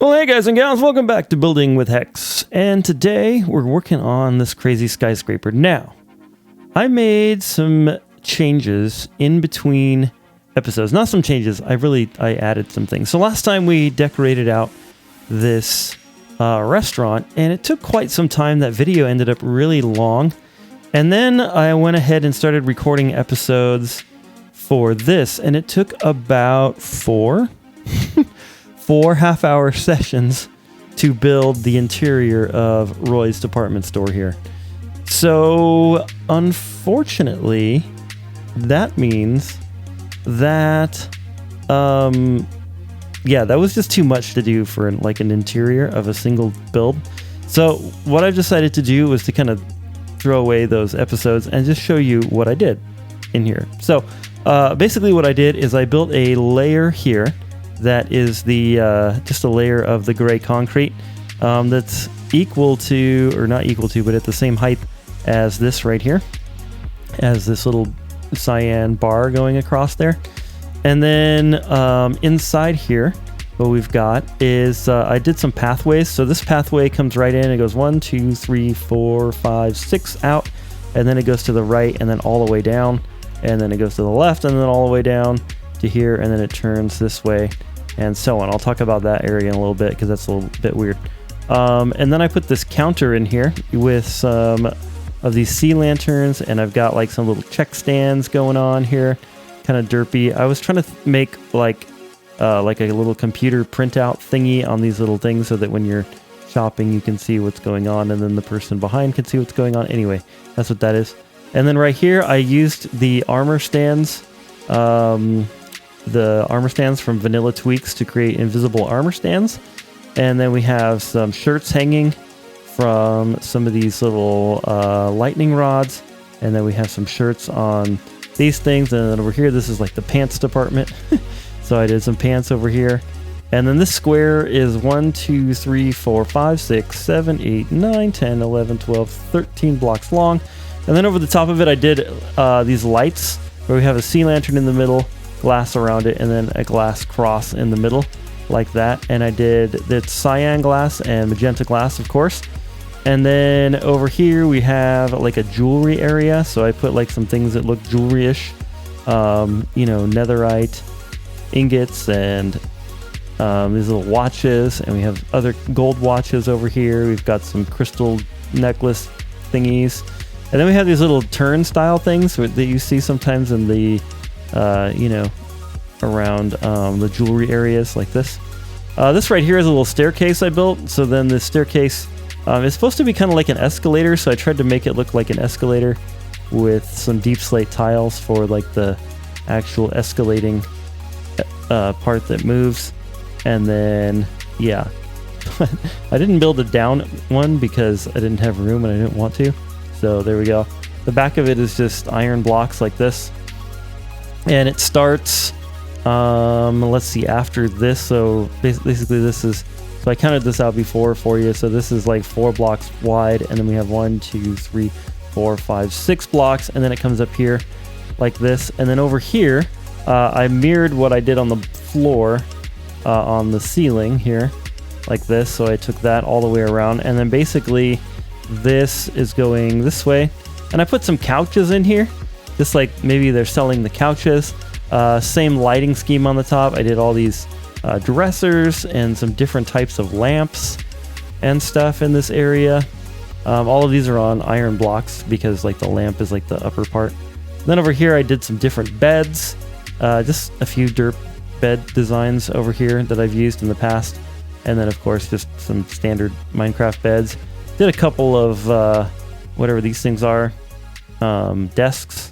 Well, hey guys and gals, welcome back to Building with Hex. And today we're working on this crazy skyscraper. Now, I made some changes in between episodes. Not some changes, I added some things. So last time we decorated out this restaurant, and it took quite some time. That video ended up really long. And then I went ahead and started recording episodes for this, and it took about four half-hour sessions to build the interior of Roy's department store here. So, unfortunately, that means that, that was just too much to do for an interior of a single build. So, what I've decided to do was to kind of throw away those episodes and just show you what I did in here. So, basically what I did is I built a layer here that is the just a layer of the gray concrete that's equal to, or not equal to, but at the same height as this right here, as this little cyan bar going across there. And then inside here, what we've got is I did some pathways. So this pathway comes right in. It goes 1, 2, 3, 4, 5, 6 out, and then it goes to the right, and then all the way down, and then it goes to the left, and then all the way down to here, and then it turns this way, and so on. I'll talk about that area in a little bit because that's a little bit weird. And then I put this counter in here with some of these sea lanterns, and I've got like some little check stands going on here, kind of derpy. I was trying to make like a little computer printout thingy on these little things so that when you're shopping you can see what's going on, and then the person behind can see what's going on. Anyway, that's what that is. And then right here I used the armor stands, from Vanilla Tweaks to create invisible armor stands. And then we have some shirts hanging from some of these little lightning rods. And then we have some shirts on these things. And then over here, this is like the pants department. So I did some pants over here. And then this square is 1, 2, 3, 4, 5, 6, 7, 8, 9, 10, 11, 12, 13 blocks long. And then over the top of it, I did these lights where we have a sea lantern in the middle, glass around it, and then a glass cross in the middle like that. And I did that cyan glass and magenta glass, of course. And then over here we have like a jewelry area. So I put like some things that look jewelry-ish, netherite ingots and these little watches. And we have other gold watches over here. We've got some crystal necklace thingies. And then we have these little turnstile things that you see sometimes in the, around the jewelry areas like this. This right here is a little staircase I built. So then the staircase is supposed to be kind of like an escalator. So I tried to make it look like an escalator with some deep slate tiles for like the actual escalating part that moves. And then, yeah, I didn't build a down one because I didn't have room and I didn't want to. So there we go. The back of it is just iron blocks like this. And it starts, let's see, after this. So basically this is, so I counted this out before for you. So this is like 4 blocks wide. And then we have 1, 2, 3, 4, 5, 6 blocks. And then it comes up here like this. And then over here, I mirrored what I did on the floor on the ceiling here like this. So I took that all the way around. And then basically this is going this way, and I put some couches in here, just like maybe they're selling the couches. Same lighting scheme on the top. I did all these dressers and some different types of lamps and stuff in this area. All of these are on iron blocks because like the lamp is like the upper part. Then over here I did some different beds, just a few dirt bed designs over here that I've used in the past, and then of course just some standard Minecraft beds. Did a couple of whatever these things are, desks.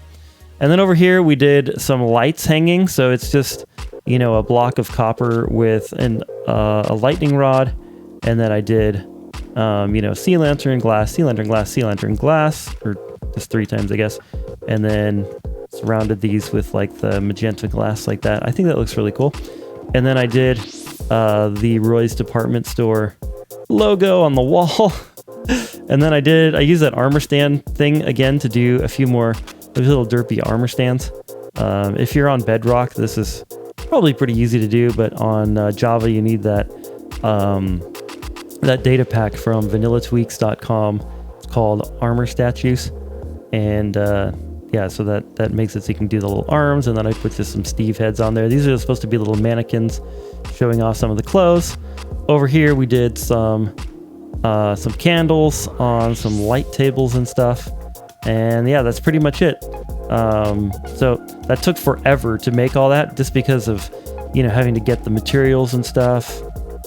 And then over here we did some lights hanging. So it's just, a block of copper with a lightning rod. And then I did, sea lantern, glass, sea lantern, glass, sea lantern, glass, or just 3 times, I guess. And then surrounded these with like the magenta glass like that. I think that looks really cool. And then I did the Roy's department store logo on the wall. And then I used that armor stand thing again to do a few more little derpy armor stands. If you're on Bedrock, this is probably pretty easy to do, but on Java you need that that data pack from vanillatweaks.com. It's called Armor Statues. And yeah, so that makes it so you can do the little arms, and then I put just some Steve heads on there. These are supposed to be little mannequins showing off some of the clothes. Over here we did some candles on some light tables and stuff. And yeah, that's pretty much it. So that took forever to make all that, just because of, you know, having to get the materials and stuff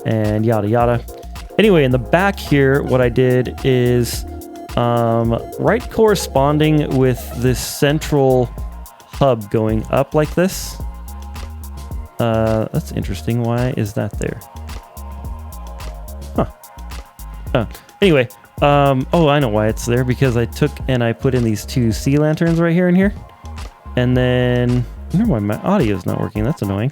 and yada yada. Anyway, in the back here, what I did is right corresponding with this central hub going up like this. That's interesting. Why is that there? Huh. Anyway, oh, I know why it's there, because I took and I put in these two sea lanterns right here and here. And then, I wonder why my audio is not working. That's annoying.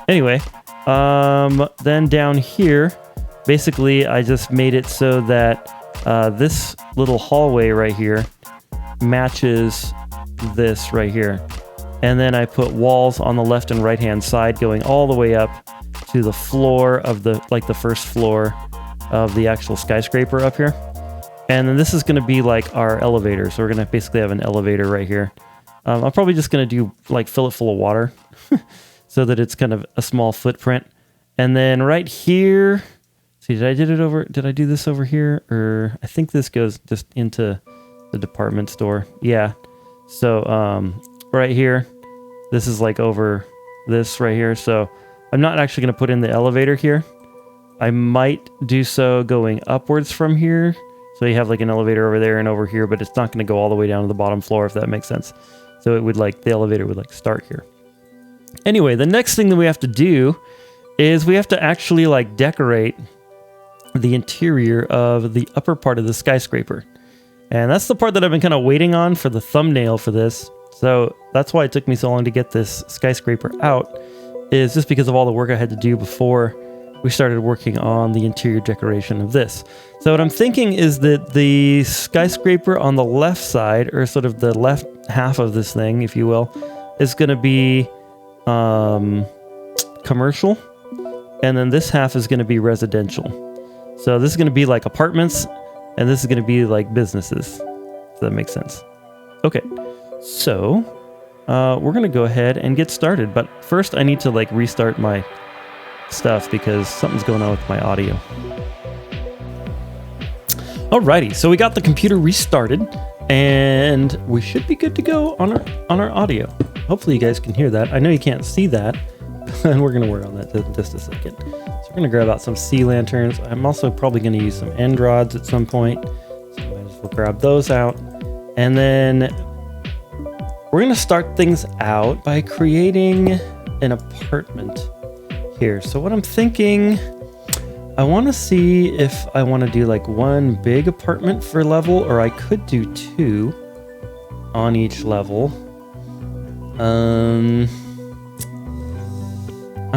Anyway, then down here, basically I just made it so that this little hallway right here matches this right here. And then I put walls on the left and right hand side going all the way up to the floor of the first floor of the actual skyscraper up here. And then this is going to be like our elevator. So we're going to basically have an elevator right here. I'm probably just going to do like fill it full of water so that it's kind of a small footprint. And then right here, see, did I do this over here? Or I think this goes just into the department store. Yeah. So right here, this is like over this right here. So I'm not actually going to put in the elevator here. I might do so going upwards from here. So you have like an elevator over there and over here, but it's not going to go all the way down to the bottom floor, if that makes sense. So it would like, the elevator would like start here. Anyway, the next thing that we have to do is we have to actually like decorate the interior of the upper part of the skyscraper. And that's the part that I've been kind of waiting on for the thumbnail for this. So that's why it took me so long to get this skyscraper out, is just because of all the work I had to do before we started working on the interior decoration of this. So what I'm thinking is that the skyscraper on the left side, or sort of the left half of this thing, if you will, is going to be commercial, and then this half is going to be residential. So this is going to be like apartments, and this is going to be like businesses. Does that make sense? Okay, so we're going to go ahead and get started. But first I need to like restart my stuff because something's going on with my audio. Alrighty, so we got the computer restarted, and we should be good to go on our audio. Hopefully you guys can hear that. I know you can't see that, and we're going to work on that in just a second. So we're going to grab out some sea lanterns. I'm also probably going to use some end rods at some point, so I might as well grab those out. And then we're going to start things out by creating an apartment here. So what I'm thinking, I want to see if I want to do like one big apartment for level, or I could do two on each level. I'm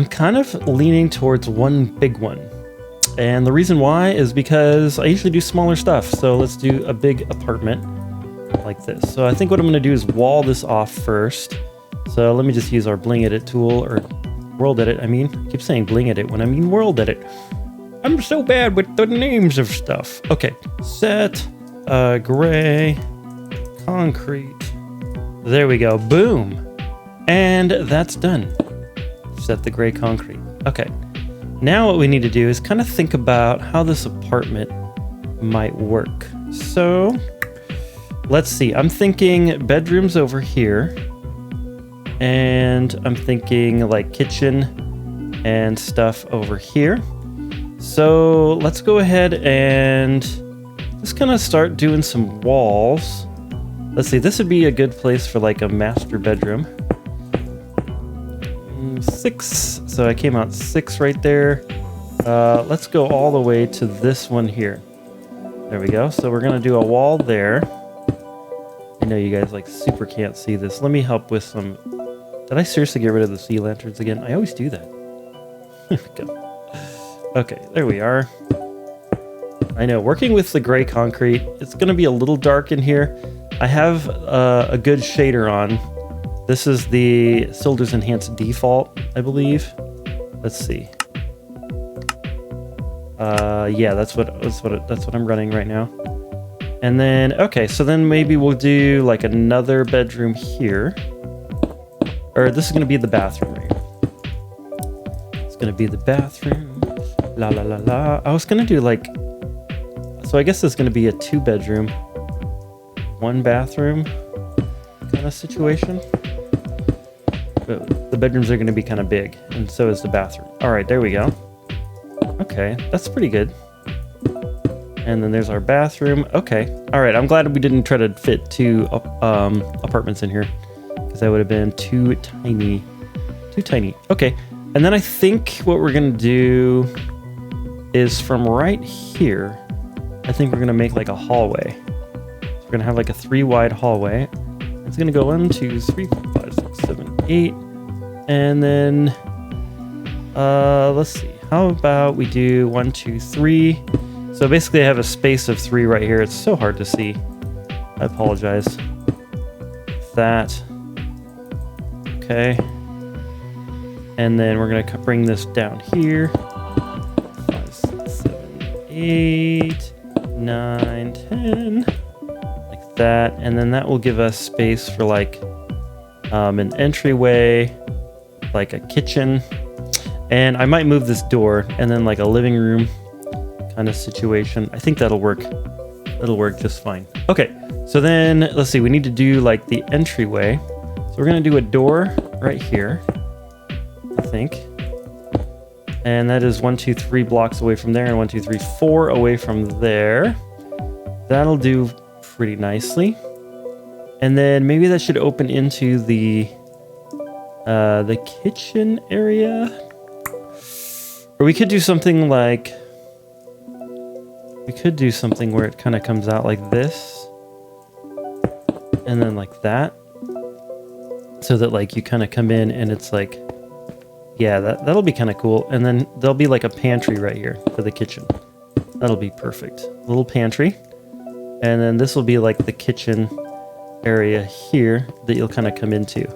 kind of leaning towards one big one. And the reason why is because I usually do smaller stuff. So let's do a big apartment like this. So I think what I'm going to do is wall this off first. So let me just use our bling edit tool, or world edit. I keep saying bling edit when I mean world edit. I'm so bad with the names of stuff. Okay, set gray concrete. There we go. Boom. And that's done. Set the gray concrete. Okay. Now what we need to do is kind of think about how this apartment might work. So let's see. I'm thinking bedrooms over here. And I'm thinking like kitchen and stuff over here. So let's go ahead and just kind of start doing some walls. Let's see, this would be a good place for like a master bedroom. 6, so I came out 6 right there. Let's go all the way to this one here. There we go. So we're gonna do a wall there. I know you guys like super can't see this. Let me help with some. Did I seriously get rid of the sea lanterns again? I always do that. There we go. Okay, there we are. I know, working with the gray concrete, it's going to be a little dark in here. I have a good shader on. This is the Sildurs Enhanced Default, I believe. Let's see. Yeah, that's what I'm running right now. And then, okay, so then maybe we'll do like another bedroom here. Or this is gonna be the bathroom right here. It's gonna be the bathroom. La la la la. I was gonna do like, so I guess it's gonna be a 2-bedroom, 1-bathroom kind of situation. But the bedrooms are gonna be kind of big, and so is the bathroom. All right, there we go. Okay, that's pretty good. And then there's our bathroom. Okay, all right. I'm glad we didn't try to fit 2 apartments in here, because that would have been too tiny. Too tiny. Okay, and then I think what we're gonna do is from right here, I think we're gonna make like a hallway. So we're gonna have like a 3-wide hallway. It's gonna go 1, 2, 3, 4, 5, 6, 7, 8, and then let's see. How about we do 1, 2, 3? So basically I have a space of 3 right here. It's so hard to see. I apologize. That. Okay. And then we're going to bring this down here. 5, 6, 7, 8, 9, 10. Like that. And then that will give us space for like an entryway, like a kitchen. And I might move this door and then like a living room kind of situation. I think that'll work. It'll work just fine. Okay, so then let's see. We need to do like the entryway. So we're gonna do a door right here, I think. And that is 1, 2, 3 blocks away from there, and 1, 2, 3, 4 away from there. That'll do pretty nicely. And then maybe that should open into the kitchen area. Or we could do something like, where it kind of comes out like this, and then like that, so that like you kind of come in and it's like, yeah, that'll be kind of cool. And then there'll be like a pantry right here for the kitchen. That'll be perfect. Little pantry. And then this will be like the kitchen area here that you'll kind of come into.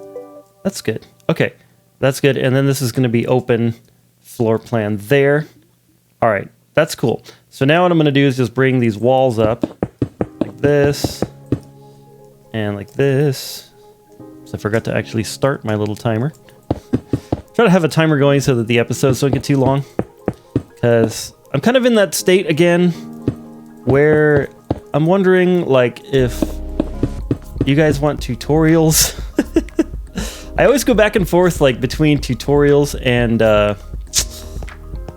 That's good. Okay, that's good. And then this is going to be open floor plan there. All right, that's cool. So now what I'm going to do is just bring these walls up like this and like this. So I forgot to actually start my little timer. Try to have a timer going so that the episodes don't get too long, because I'm kind of in that state again where I'm wondering like if you guys want tutorials. I always go back and forth like between tutorials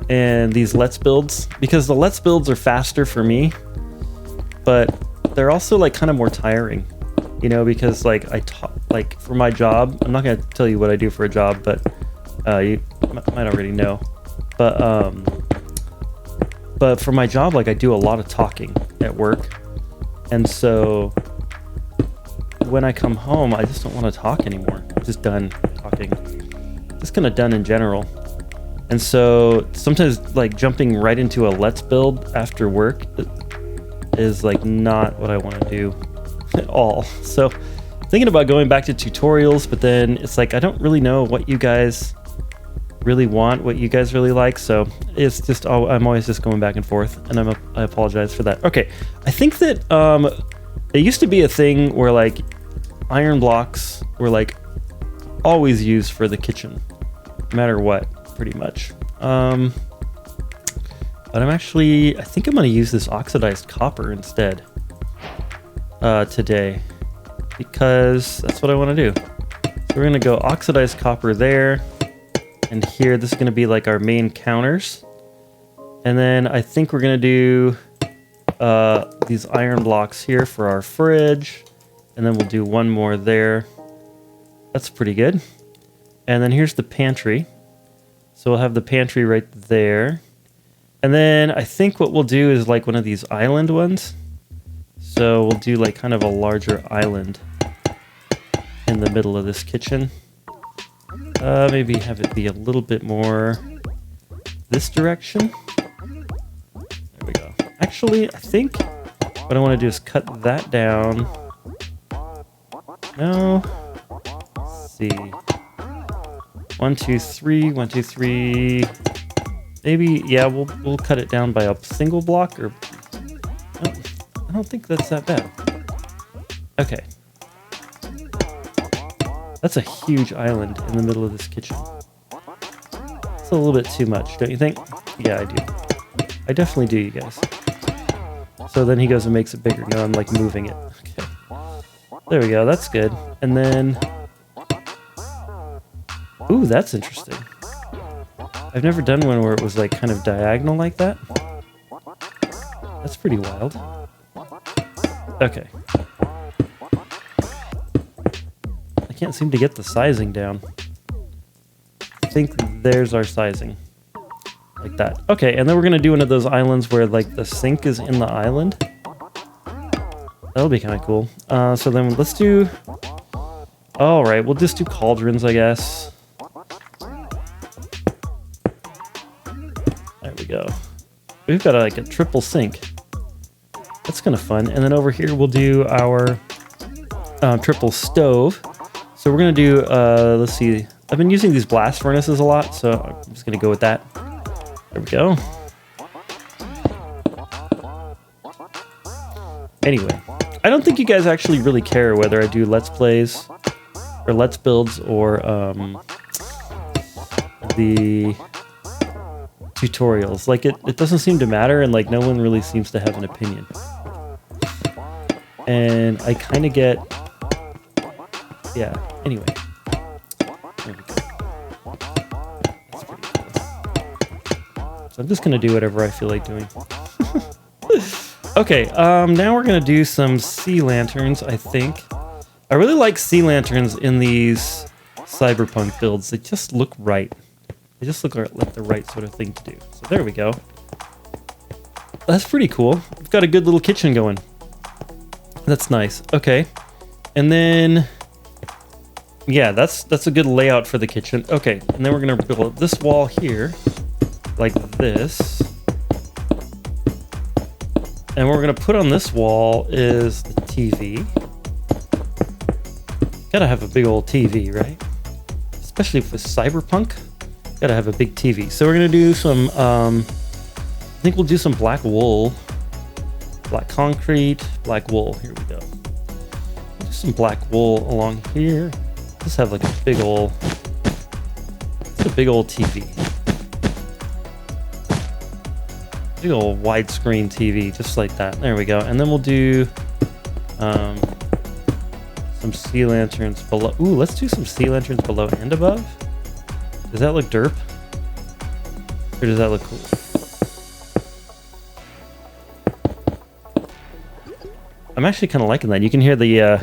and these Let's Builds, because the Let's Builds are faster for me, but they're also like kind of more tiring, you know, because like like for my job, I'm not going to tell you what I do for a job, but you might already know, but for my job, like I do a lot of talking at work, and so when I come home, I just don't want to talk anymore. I'm just done talking. Just kind of done in general. And so sometimes like jumping right into a Let's Build after work is like not what I want to do at all. So thinking about going back to tutorials, but then it's like I don't really know what you guys really want, what you guys really like. So it's just, I'm always just going back and forth, and I apologize for that. Okay, I think that it used to be a thing where like iron blocks were like always used for the kitchen, no matter what, pretty much. But I think I'm going to use this oxidized copper instead today, because that's what I want to do. So we're going to go oxidized copper there, and here this is going to be like our main counters. And then I think we're going to do these iron blocks here for our fridge, and then we'll do one more there. That's pretty good. And then here's the pantry. So we'll have the pantry right there. And then I think what we'll do is like one of these island ones. So we'll do like kind of a larger island in the middle of this kitchen. Maybe have it be a little bit more this direction. There we go. Actually, I think what I want to do is cut that down. No. Let's see. 1, 2, 3, 1, 2, 3. Maybe, yeah, we'll cut it down by a single block, or no, I don't think that's that bad. Okay. That's a huge island in the middle of this kitchen. It's a little bit too much, don't you think? Yeah, I do. I definitely do, you guys. So then he goes and makes it bigger. You know, I'm like moving it. Okay. There we go, that's good. And then... Ooh, that's interesting. I've never done one where it was like kind of diagonal like that. That's pretty wild. Okay. I can't seem to get the sizing down. I think there's our sizing. Like that. Okay, and then we're gonna do one of those islands where like the sink is in the island. That'll be kind of cool. So then let's do... Alright, we'll just do cauldrons, I guess. There we go. We've got like a triple sink. That's kind of fun. And then over here we'll do our triple stove. So we're going to do, let's see. I've been using these blast furnaces a lot, so I'm just going to go with that. There we go. Anyway, I don't think you guys actually really care whether I do Let's Plays or Let's Builds or the tutorials. Like, it doesn't seem to matter, and like no one really seems to have an opinion. And I kind of get... Yeah, anyway. There we go. That's pretty cool. So I'm just going to do whatever I feel like doing. Okay, now we're going to do some sea lanterns, I think. I really like sea lanterns in these cyberpunk builds. They just look right. They just look like the right sort of thing to do. So there we go. That's pretty cool. We've got a good little kitchen going. That's nice. Okay. And then... Yeah, that's a good layout for the kitchen. Okay, and then we're going to build this wall here. Like this. And what we're going to put on this wall is the TV. Gotta have a big old TV, right? Especially with Cyberpunk. Gotta have a big TV. So we're going to do some, I think we'll do some black wool. Black concrete, black wool. Here we go. Do some black wool along here. Just have like a big old, it's a big old TV. Big old widescreen TV, just like that. There we go. And then we'll do some sea lanterns below. Ooh, let's do some sea lanterns below and above. Does that look derp? Or does that look cool? I'm actually kind of liking that. You can hear the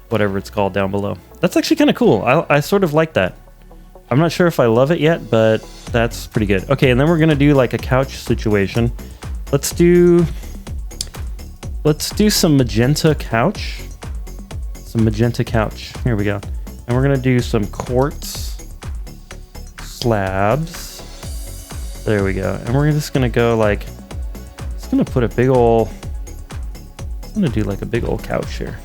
whatever it's called down below. That's actually kind of cool. I sort of like that. I'm not sure if I love it yet, but that's pretty good. Okay, and then we're gonna do like a couch situation. Let's do some magenta couch. Some magenta couch. Here we go. And we're gonna do some quartz slabs. There we go. And we're just gonna go like, just gonna put a big old, I'm gonna do like a big old couch here.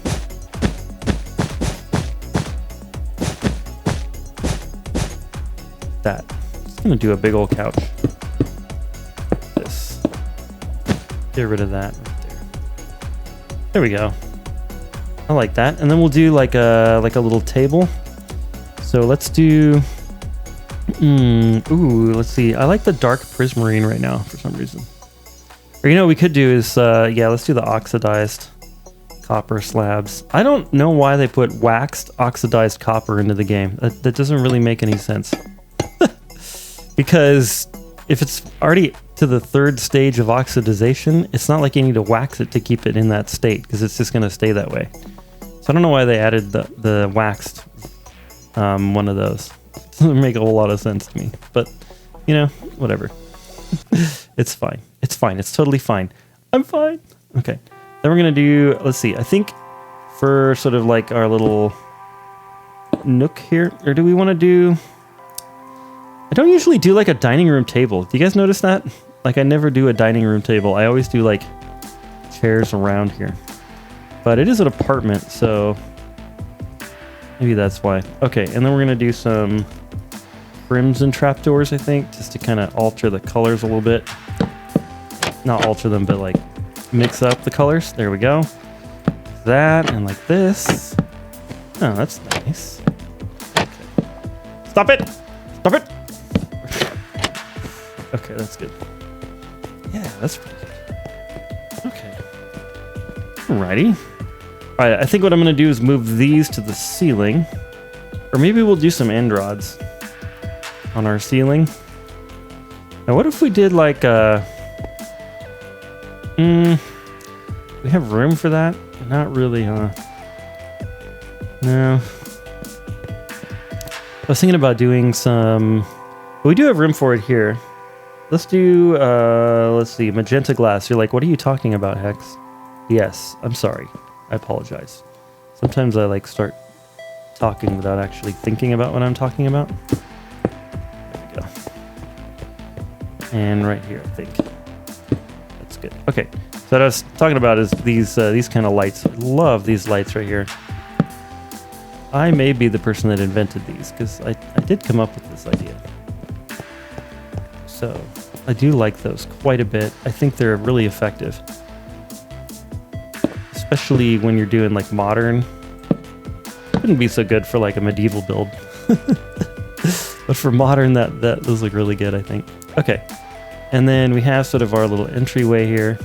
That. Just gonna do a big old couch. This. Get rid of that right there. There we go. I like that. And then we'll do like a little table. So let's do. Ooh, let's see. I like the dark prismarine right now for some reason. Or you know what we could do is yeah, let's do the oxidized copper slabs. I don't know why they put waxed oxidized copper into the game. That doesn't really make any sense. Because if it's already to the third stage of oxidization, it's not like you need to wax it to keep it in that state, because it's just going to stay that way. So I don't know why they added the waxed one of those. It doesn't make a whole lot of sense to me. But, you know, whatever. It's fine. It's fine. It's totally fine. I'm fine. Okay. Then we're going to do, let's see, I think for sort of like our little nook here, or do we want to do... I don't usually do like a dining room table. Do you guys notice that? Like I never do a dining room table. I always do like chairs around here. But it is an apartment, so maybe that's why. Okay, and then we're gonna do some crimson trapdoors, I think, just to kind of alter the colors a little bit. Not alter them, but like mix up the colors. There we go. That and like this. Oh, that's nice. Okay. Stop it! Stop it! Okay, that's good. Yeah, that's pretty good. Okay. Alrighty. Alright, I think what I'm going to do is move these to the ceiling. Or maybe we'll do some end rods on our ceiling. Now, what if we did like a... we have room for that? Not really, huh? No. I was thinking about doing some... We do have room for it here. Let's do, let's see, magenta glass. You're like, what are you talking about, Hex? Yes, I'm sorry. I apologize. Sometimes I like start talking without actually thinking about what I'm talking about. There we go. And right here, I think. That's good. Okay, so what I was talking about is these kind of lights. I love these lights right here. I may be the person that invented these, because I did come up with this idea. So I do like those quite a bit. I think they're really effective. Especially when you're doing like modern. Wouldn't be so good for like a medieval build. But for modern, those look really good, I think. Okay. And then we have sort of our little entryway here.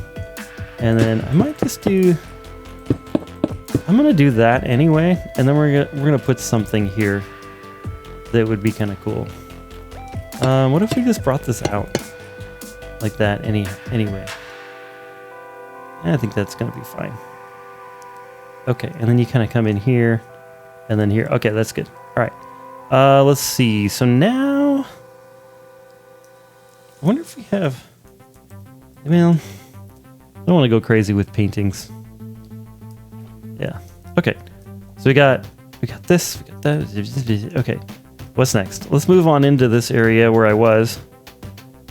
And then I might just do... I'm going to do that anyway. And then we're gonna put something here that would be kind of cool. What if we just brought this out like that anyway? I think that's going to be fine. Okay, and then you kind of come in here and then here. Okay, that's good. All right. Let's see. So now, I wonder if we have, well, I don't want to go crazy with paintings. Yeah. Okay. So we got this, we got that. Okay. What's next? Let's move on into this area where I was.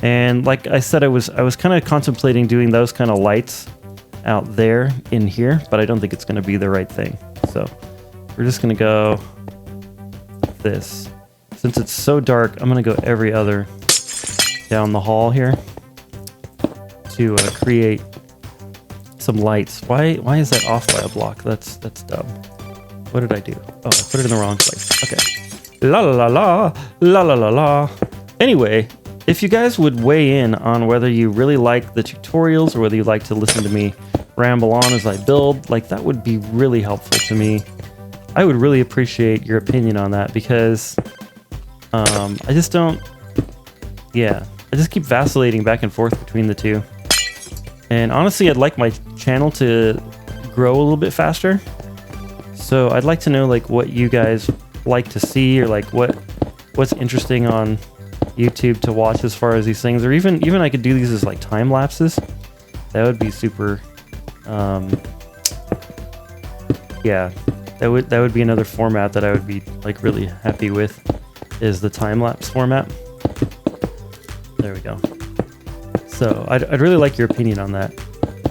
And like I said, I was kind of contemplating doing those kind of lights out there in here, but I don't think it's going to be the right thing. So we're just going to go like this. Since it's so dark, I'm going to go every other down the hall here to create some lights. Why is that off by a block? That's dumb. What did I do? Oh, I put it in the wrong place. Okay. La la la la la la la la. Anyway, if you guys would weigh in on whether you really like the tutorials or whether you like to listen to me ramble on as I build, like that would be really helpful to me. I would really appreciate your opinion on that because I just don't, yeah, I just keep vacillating back and forth between the two. And honestly, I'd like my channel to grow a little bit faster. So I'd like to know like what you guys like to see or like what's interesting on YouTube to watch as far as these things, or even I could do these as like time lapses. That would be super. Yeah, that would be another format that I would be like really happy with, is the time lapse format. There we go. So I'd really like your opinion on that.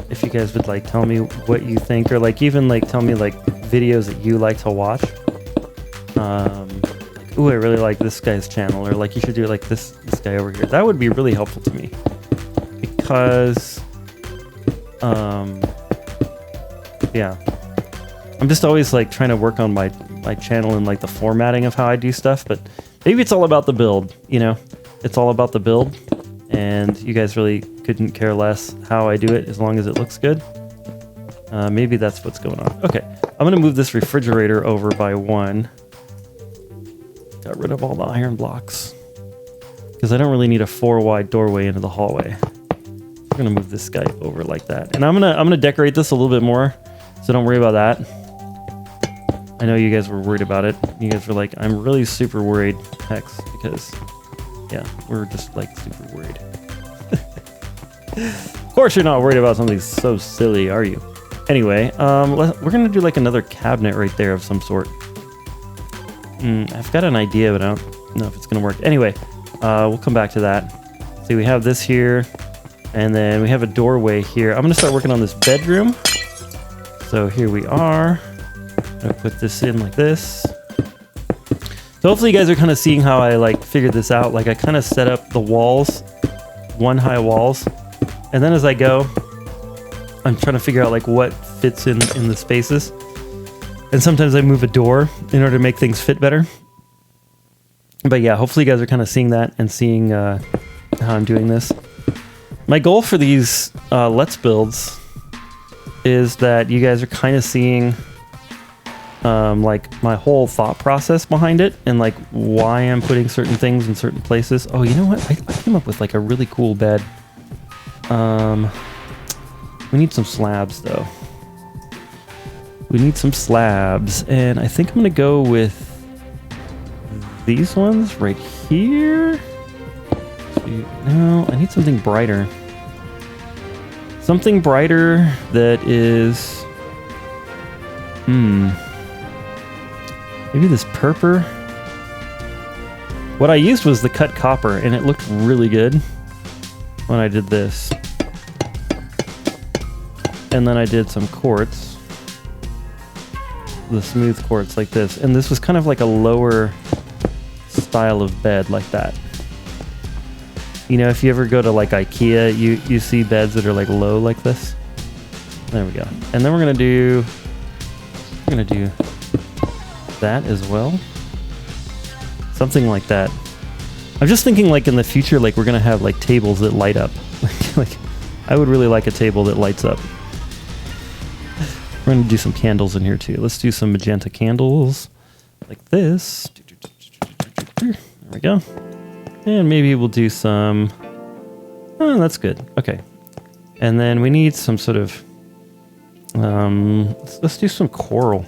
If you guys would like tell me what you think, or like even like tell me like videos that you like to watch. Like, ooh, I really like this guy's channel, or like you should do it like this guy over here. That would be really helpful to me because, yeah, I'm just always like trying to work on my channel and like the formatting of how I do stuff. But maybe it's all about the build, you know? It's all about the build, and you guys really couldn't care less how I do it as long as it looks good. Maybe that's what's going on. Okay, I'm gonna move this refrigerator over by one. Got rid of all the iron blocks because I don't really need a 4-wide doorway into the hallway. We're gonna move this guy over like that, and I'm gonna decorate this a little bit more, so don't worry about that. I know you guys were worried about it. You guys were like, I'm really super worried, Hex, because yeah, we're just like super worried. Of course you're not worried about something so silly, are you? Anyway, we're gonna do like another cabinet right there of some sort. I've got an idea, but I don't know if it's gonna work. Anyway, we'll come back to that. See, we have this here, and then we have a doorway here. I'm gonna start working on this bedroom. So here we are. I'm gonna put this in like this. So hopefully you guys are kind of seeing how I like figured this out. Like I kind of set up the walls, one high walls, and then as I go, I'm trying to figure out like what fits in the spaces. And sometimes I move a door in order to make things fit better. But yeah, hopefully you guys are kind of seeing that and seeing how I'm doing this. My goal for these Let's Builds is that you guys are kind of seeing like my whole thought process behind it and like why I'm putting certain things in certain places. Oh, you know what? I came up with like a really cool bed. We need some slabs though. We need some slabs, and I think I'm gonna go with these ones right here. No, I need something brighter. Something brighter that is... Maybe this purple. What I used was the cut copper, and it looked really good when I did this. And then I did some quartz. The smooth quartz like this. And this was kind of like a lower style of bed like that. You know, if you ever go to like IKEA, you see beds that are like low like this. There we go. And then we're gonna do that as well. Something like that. I'm just thinking like in the future, like we're gonna have like tables that light up. like I would really like a table that lights up. We're gonna do some candles in here too. Let's do some magenta candles like this. There we go. And maybe we'll do some... Oh, that's good. Okay. And then we need some sort of... let's do some coral.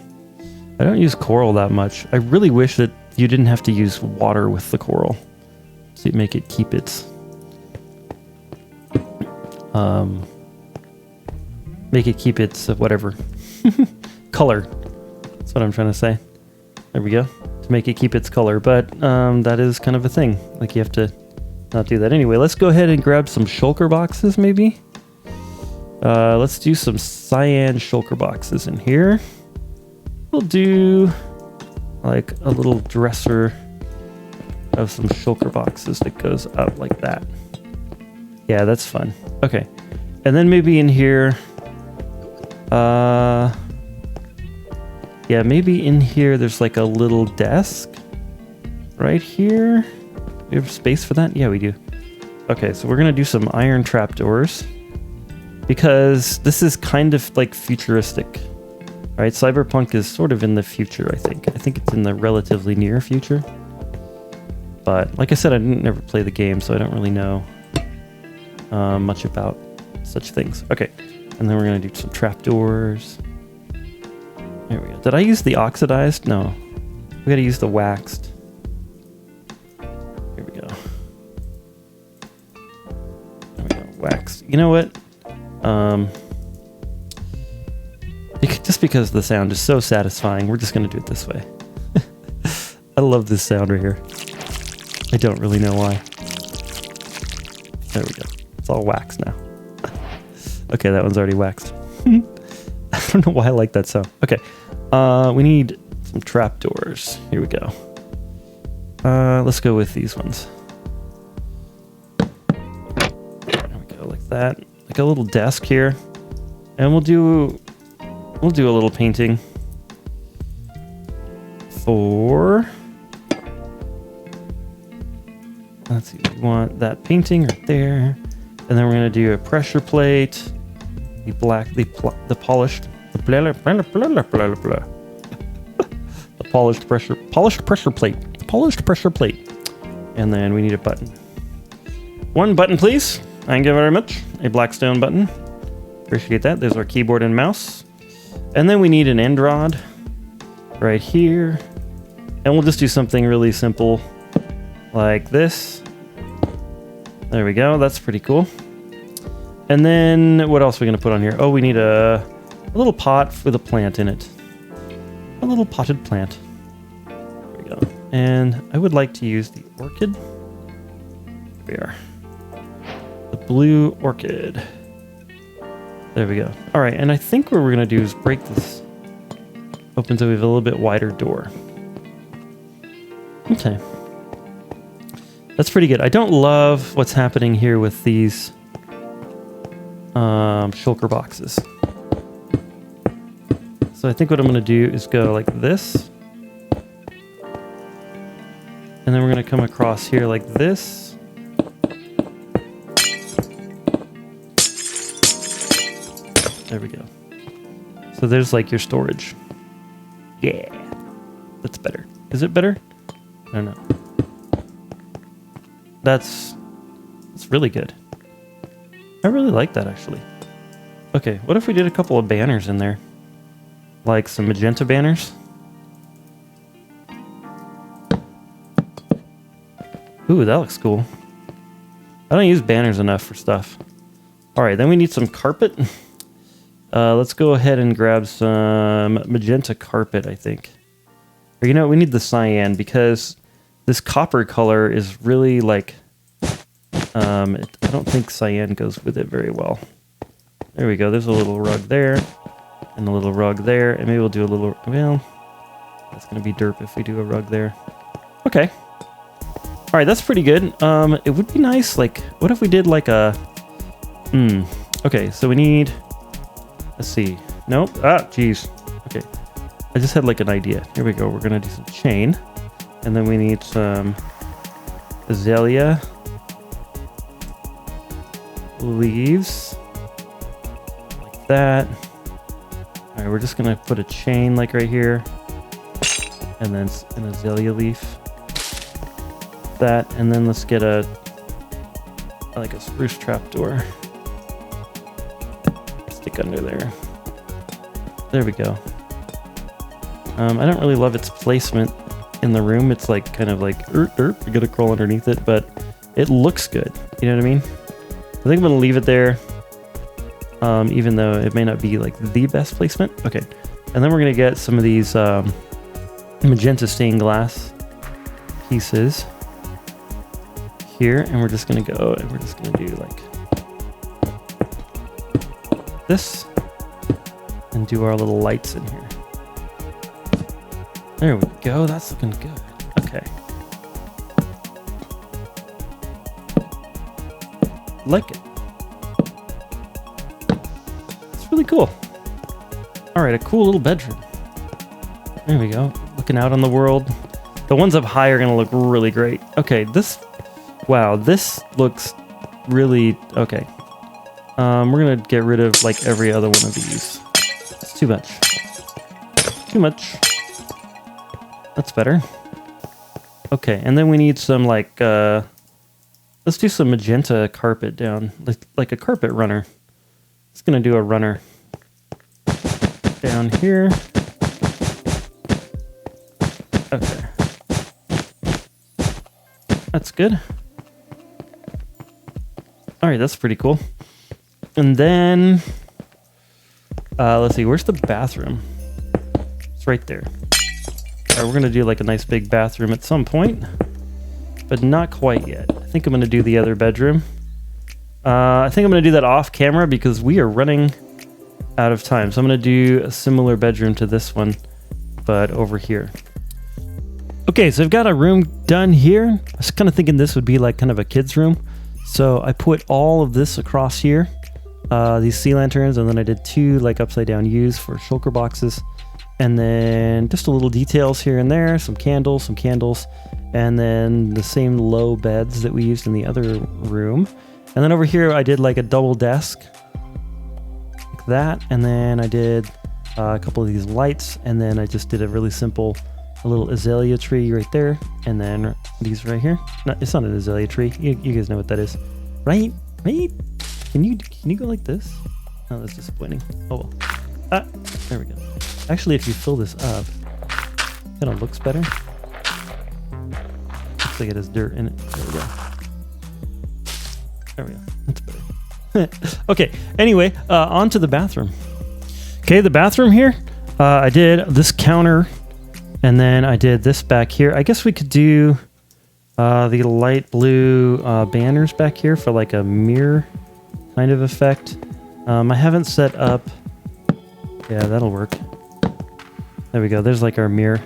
I don't use coral that much. I really wish that you didn't have to use water with the coral to make it keep its... make it keep its whatever. Color. That's what I'm trying to say. There we go. To make it keep its color, but that is kind of a thing. Like you have to not do that anyway. Let's go ahead and grab some shulker boxes maybe. Let's do some cyan shulker boxes in here. We'll do like a little dresser of some shulker boxes that goes up like that. Yeah, that's fun. Okay. And then maybe in here, yeah, maybe in here there's like a little desk right here. We have space for that? Yeah, we do. Okay, so we're gonna do some iron trapdoors because this is kind of like futuristic, right? Cyberpunk is sort of in the future, I think. I think it's in the relatively near future. But like I said, I didn't never play the game, so I don't really know much about such things. Okay, and then we're gonna do some trapdoors. There we go. Did I use the oxidized? No. We gotta use the waxed. Here we go. There we go. Waxed. You know what? Just because the sound is so satisfying, we're just gonna do it this way. I love this sound right here. I don't really know why. There we go. It's all waxed now. Okay, that one's already waxed. I don't know why I like that sound. Okay, we need some trapdoors. Here we go. Let's go with these ones. There we go, like that. Like a little desk here, and we'll do a little painting for. Let's see. We want that painting right there, and then we're gonna do a pressure plate. The black, the polished, the polished pressure plate, and then we need a button. One button, please. Thank you very much. A Blackstone button. Appreciate that. There's our keyboard and mouse, and then we need an end rod right here, and we'll just do something really simple like this. There we go. That's pretty cool. And then what else are we going to put on here? Oh, we need a little pot with a plant in it. A little potted plant. There we go. And I would like to use the orchid. Here we are. The blue orchid. There we go. All right, and I think what we're going to do is break this open so we have a little bit wider door. Okay. That's pretty good. I don't love what's happening here with these shulker boxes. So I think what I'm going to do is go like this. And then we're going to come across here like this. There we go. So there's like your storage. Yeah. That's better. Is it better? I don't know. That's really good. I really like that, actually. Okay, what if we did a couple of banners in there? Like some magenta banners? Ooh, that looks cool. I don't use banners enough for stuff. Alright, then we need some carpet. Let's go ahead and grab some magenta carpet, I think. Or you know, we need the cyan because this copper color is really like... I don't think cyan goes with it very well. There we go. There's a little rug there. And a little rug there. And maybe we'll do a little... Well, that's going to be derp if we do a rug there. Okay. Alright, that's pretty good. It would be nice, like... What if we did like a... Okay, so we need... Let's see. Nope. Ah, jeez. Okay. I just had like an idea. Here we go. We're going to do some chain. And then we need some azalea leaves. Like that. Alright, we're just going to put a chain like right here. And then an azalea leaf. That. And then let's get like a spruce trapdoor. Stick under there. There we go. I don't really love its placement in the room. It's like kind of like you gotta crawl underneath it, but it looks good. You know what I mean? I think I'm gonna leave it there, even though it may not be like the best placement. Okay, and then we're gonna get some of these magenta stained glass pieces here, and we're just gonna go and we're just gonna do like this and do our little lights in here. There we go. That's looking good. Okay. Like it. It's really cool. All right, a cool little bedroom. There we go. Looking out on the world. The ones up high are going to look really great. Okay, this... Wow, this looks really... Okay. We're going to get rid of, like, every other one of these. It's too much. Too much. That's better. Okay, and then we need some, like, let's do some magenta carpet down. Like a carpet runner. It's going to do a runner down here. Okay. That's good. Alright, that's pretty cool. And then... let's see, where's the bathroom? It's right there. Alright, we're going to do like a nice big bathroom at some point. But not quite yet. I think I'm going to do the other bedroom. I think I'm going to do that off camera because we are running out of time. So I'm going to do a similar bedroom to this one, but over here. Okay, so I've got a room done here. I was kind of thinking this would be like kind of a kid's room. So I put all of this across here. These sea lanterns, and then I did 2 like upside down U's for shulker boxes. And then just a little details here and there, some candles, and then the same low beds that we used in the other room. And then over here I did like a double desk, like that, and then I did a couple of these lights, and then I just did a really simple, a little azalea tree right there, and then these right here. No, it's not an azalea tree. You guys know what that is, right? Right? Can you go like this? Oh, that's disappointing. Oh well. Ah, there we go. Actually, if you fill this up, it kind of looks better. Looks like it has dirt in it. There we go. There we go. That's better. Okay, anyway, on to the bathroom. Okay, the bathroom here, I did this counter, and then I did this back here. I guess we could do the light blue banners back here for like a mirror kind of effect. I haven't set up... Yeah, that'll work. There we go. There's like our mirror.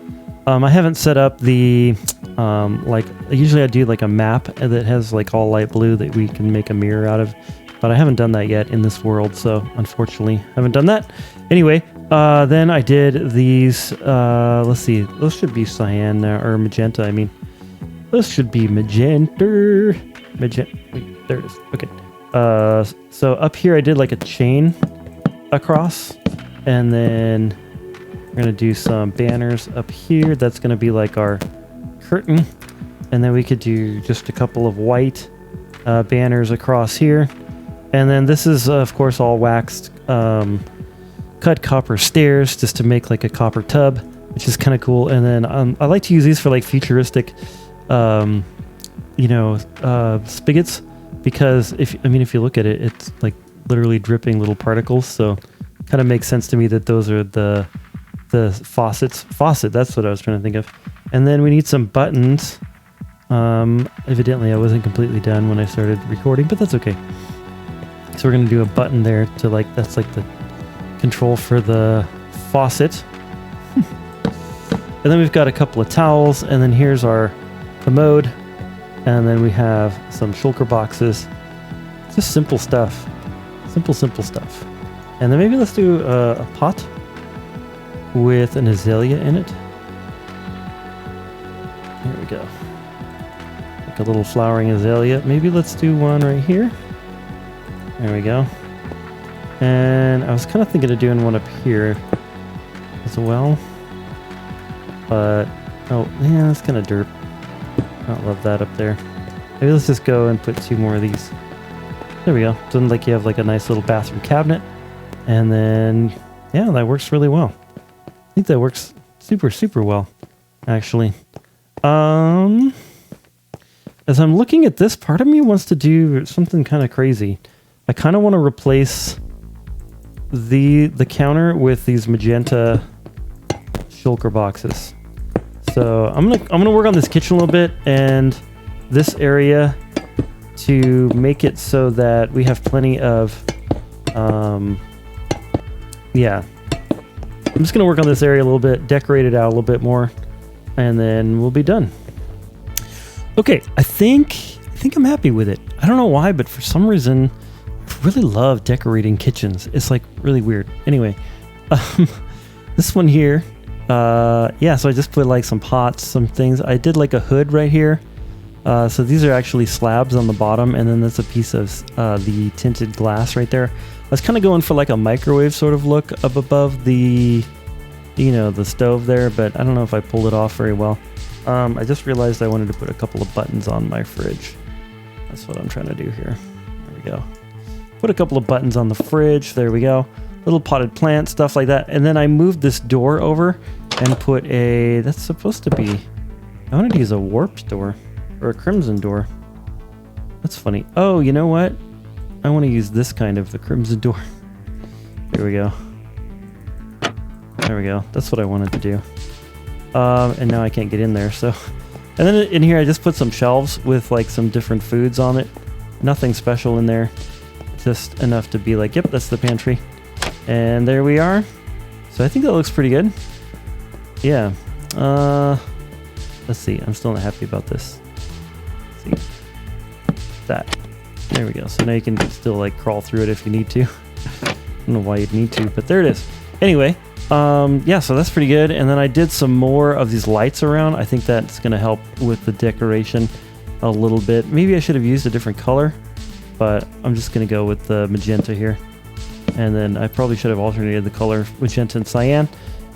I haven't set up the Like usually I do like a map that has like all light blue that we can make a mirror out of, but I haven't done that yet in this world, so unfortunately haven't done that. Anyway, then I did these, let's see, those should be cyan or magenta, I mean. This should be magenta. Wait, there it is. Okay. So up here I did like a chain across, and then we're gonna do some banners up here. That's gonna be like our curtain, and then we could do just a couple of white banners across here, and then this is of course all waxed cut copper stairs just to make like a copper tub, which is kind of cool. And then I like to use these for like futuristic spigots, because if you look at it, it's like literally dripping little particles, so kind of makes sense to me that those are the faucet, that's what I was trying to think of. And then we need some buttons. Evidently I wasn't completely done when I started recording, but that's okay. So we're gonna do a button there to like, that's like the control for the faucet. And then we've got a couple of towels, and then here's our commode, and then we have some shulker boxes. Just simple stuff. Simple stuff. And then maybe let's do a pot with an azalea in it. Here we go. Like a little flowering azalea. Maybe let's do one right here. There we go. And I was kind of thinking of doing one up here as well. But, oh, yeah, that's kind of derp. I don't love that up there. Maybe let's just go and put two more of these. There we go. So then, like, you have like a nice little bathroom cabinet. And then, yeah, that works really well. I think that works super well, actually. As I'm looking at this, part of me wants to do something kind of crazy. I kind of want to replace the counter with these magenta shulker boxes. So I'm gonna work on this kitchen a little bit and this area to make it so that we have plenty of yeah. I'm just gonna work on this area a little bit, decorate it out a little bit more, and then we'll be done. Okay, I think I'm happy with it. I don't know why, but for some reason I really love decorating kitchens. It's like really weird. Anyway, this one here, yeah, so I just put like some pots, some things. I did like a hood right here. So these are actually slabs on the bottom, and then that's a piece of the tinted glass right there. I was kind of going for like a microwave sort of look up above the, the stove there, but I don't know if I pulled it off very well. I just realized I wanted to put a couple of buttons on my fridge. That's what I'm trying to do here. There we go. Put a couple of buttons on the fridge. There we go. Little potted plant, stuff like that. And then I moved this door over and put that's supposed to be, I wanted to use a warped door or a crimson door. That's funny. Oh, you know what? I want to use this kind of the crimson door. There we go. There we go. That's what I wanted to do. And now I can't get in there, so. And then in here I just put some shelves with like some different foods on it. Nothing special in there. Just enough to be like, yep, that's the pantry. And there we are. So I think that looks pretty good. Yeah. Let's see. I'm still not happy about this. Let's see. That. There we go. So now you can still like crawl through it if you need to. I don't know why you'd need to, but there it is. Anyway, yeah, so that's pretty good. And then I did some more of these lights around. I think that's going to help with the decoration a little bit. Maybe I should have used a different color, but I'm just going to go with the magenta here. And then I probably should have alternated the color magenta and cyan.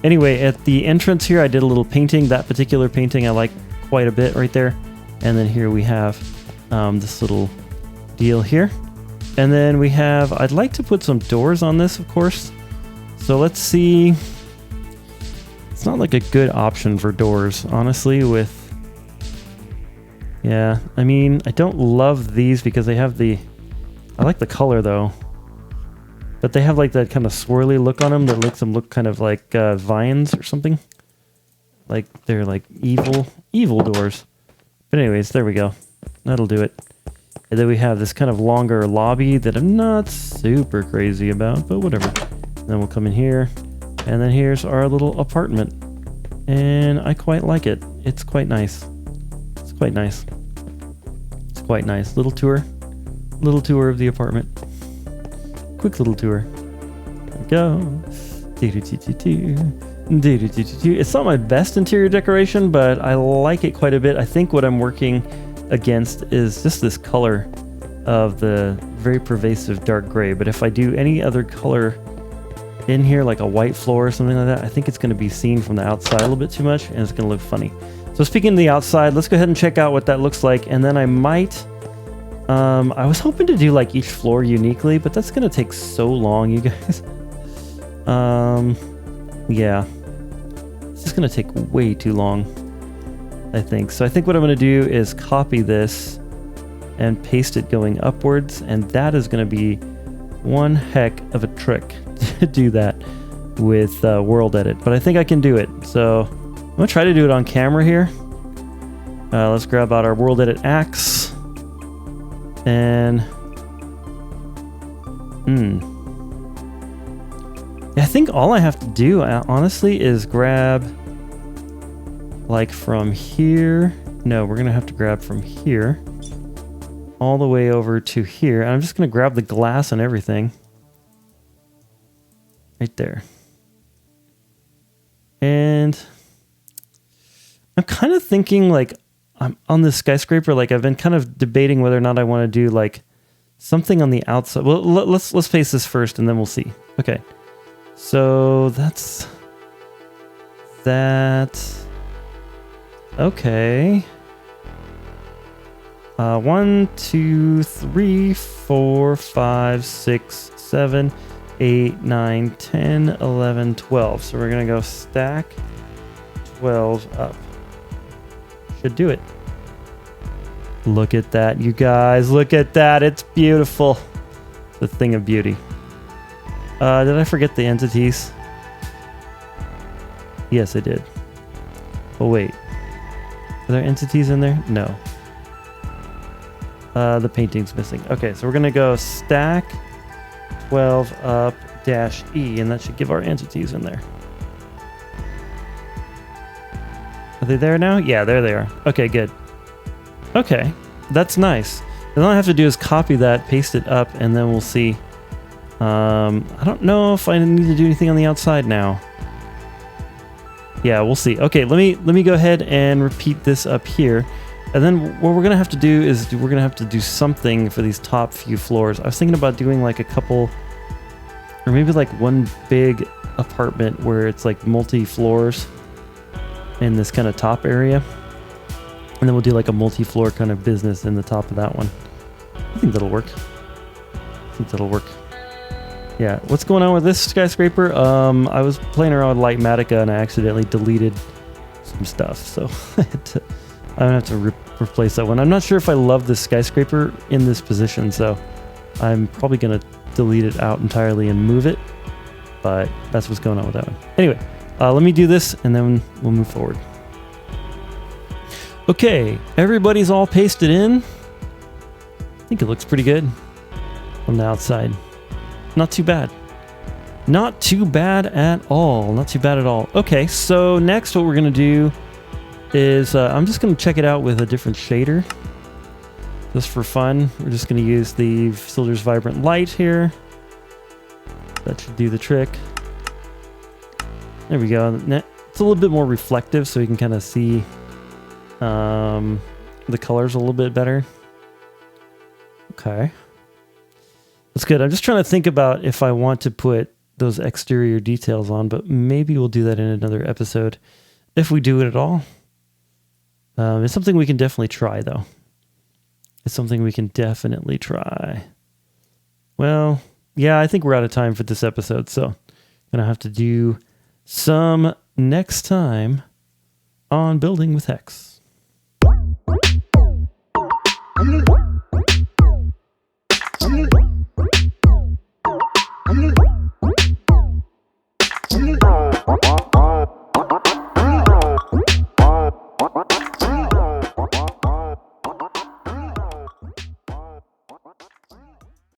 Anyway, at the entrance here, I did a little painting. That particular painting I like quite a bit right there. And then here we have this little deal here. And then we have, I'd like to put some doors on this, of course. So let's see. It's not like a good option for doors, honestly, with... Yeah, I mean, I don't love these because they have the... I like the color, though. But they have like that kind of swirly look on them that makes them look kind of like vines or something. Like they're like evil doors. But anyways, there we go. That'll do it. And then we have this kind of longer lobby that I'm not super crazy about, but whatever. And then we'll come in here. And then here's our little apartment. And I quite like it. It's quite nice. quite nice. It's quite nice. Little tour of the apartment. Quick little tour. There we go. It's not my best interior decoration, but I like it quite a bit. I think what I'm working against is just this color of the very pervasive dark gray. But if I do any other color in here, like a white floor or something like that, I think it's going to be seen from the outside a little bit too much, and it's going to look funny. So speaking of the outside, let's go ahead and check out what that looks like, and then I might... I was hoping to do like each floor uniquely, but that's going to take so long, you guys. Yeah. It's just going to take way too long, I think. So I think what I'm going to do is copy this and paste it going upwards, and that is going to be one heck of a trick to do that with World Edit, but I think I can do it. So I'm going to try to do it on camera here. Let's grab out our World Edit axe. And I think all I have to do, honestly, is grab like from here. No, we're gonna have to grab from here all the way over to here. And I'm just gonna grab the glass and everything right there. And I'm kind of thinking like I'm on this skyscraper, like I've been kind of debating whether or not I want to do like something on the outside. Well, let's paste this first and then we'll see. Okay. So that's that. Okay. 1, 2, 3, 4, 5, 6, 7, 8, 9, 10, 11, 12. So we're going to go stack 12 up. Should do it. Look at that, you guys. Look at that. It's beautiful. The thing of beauty. Did I forget the entities? Yes, I did. Oh, wait. Are there entities in there? No. The painting's missing. Okay, so we're going to go stack 12 up -E, and that should give our entities in there. Are they there now? Yeah, there they are. Okay, good. Okay, that's nice. And all I have to do is copy that, paste it up, and then we'll see. I don't know if I need to do anything on the outside now. Yeah, we'll see. Okay, let me go ahead and repeat this up here. And then what we're gonna have to do is we're gonna have to do something for these top few floors. I was thinking about doing like a couple, or maybe like one big apartment where it's like multi-floors in this kind of top area. And then we'll do like a multi-floor kind of business in the top of that one. I think that'll work. Yeah, what's going on with this skyscraper? I was playing around with Lightmatica and I accidentally deleted some stuff. So I'm gonna have to replace that one. I'm not sure if I love this skyscraper in this position, so I'm probably gonna delete it out entirely and move it. But that's what's going on with that one. Anyway, let me do this and then we'll move forward. Okay, everybody's all pasted in. I think it looks pretty good on the outside. Not too bad. Not too bad at all. Not too bad at all. Okay, so next what we're going to do is I'm just going to check it out with a different shader. Just for fun. We're just going to use the Sildurs Vibrant Light here. That should do the trick. There we go. It's a little bit more reflective so you can kind of see the colors a little bit better. Okay. That's good. I'm just trying to think about if I want to put those exterior details on, but maybe we'll do that in another episode if we do it at all. It's something we can definitely try, though. It's something we can definitely try. Well, yeah, I think we're out of time for this episode, so I'm going to have to do some next time on Building with Hex. I'm